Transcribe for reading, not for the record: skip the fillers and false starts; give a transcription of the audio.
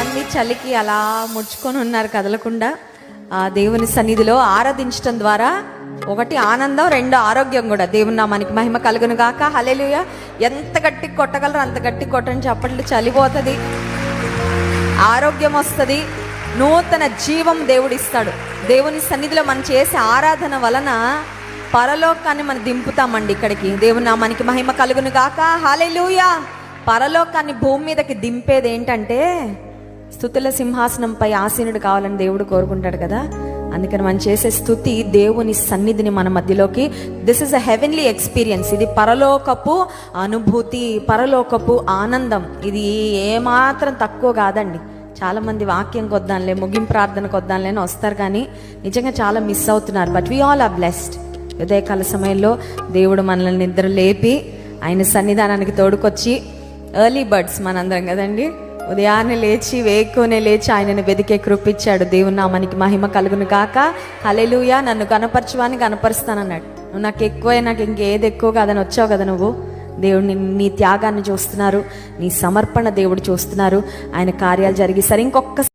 అన్ని చలికి అలా ముడుచుకొని ఉన్నారు కదలకుండా. ఆ దేవుని సన్నిధిలో ఆరాధించడం ద్వారా ఒకటి ఆనందం, రెండు ఆరోగ్యం కూడా. దేవుని నామానికి మహిమ కలుగును గాక. హల్లెలూయా. ఎంత గట్టి కొట్టగలరు అంత గట్టి కొట్టని చప్పట్లు. చలిపోతుంది, ఆరోగ్యం వస్తుంది, నూతన జీవం దేవుడిస్తాడు. దేవుని సన్నిధిలో మనం చేసే ఆరాధన వలన పరలోకాన్ని మనం దింపుతామండి ఇక్కడికి. దేవుని నామానికి మహిమ కలుగును గాక. హల్లెలూయా. పరలోకాన్ని భూమి మీదకి దింపేది ఏంటంటే స్తుతుల సింహాసనంపై ఆసీనుడు కావాలని దేవుడు కోరుకుంటాడు కదా. అందుకని మనం చేసే స్తుతి దేవుని సన్నిధిని మన మధ్యలోకి, this is a heavenly experience. ఇది పరలోకపు అనుభూతి, పరలోకపు ఆనందం. ఇది ఏమాత్రం తక్కువ కాదండి. చాలామంది వాక్యం కొద్దాంలే, ముగింపు ప్రార్థనకు వద్దాంలే అని వస్తారు, కానీ నిజంగా చాలా మిస్ అవుతున్నారు. But we all are blessed. ఉదయకాల సమయంలో దేవుడు మనల్ని నిద్ర లేపి ఆయన సన్నిధానానికి తోడుకొచ్చి, ఎర్లీ బర్డ్స్ మనందరం కదండి, ఉదయాన్నే లేచి వేక్కునే లేచి ఆయనను వెదికే కృపిచ్చాడు. దేవుని నామానికి మహిమ కలుగును గాక. హల్లెలూయా. నన్ను కనపరచువాని కనపరుస్తానన్నాడు. నువ్వు నాకు ఎక్కువ, నాకు ఇంకేది ఎక్కువ కాదని వచ్చావు కదా నువ్వు. దేవుడిని, నీ త్యాగాన్ని చూస్తున్నారు, నీ సమర్పణ దేవుడు చూస్తున్నారు. ఆయన కార్యాలు జరిగిస్తారు. ఇంకొక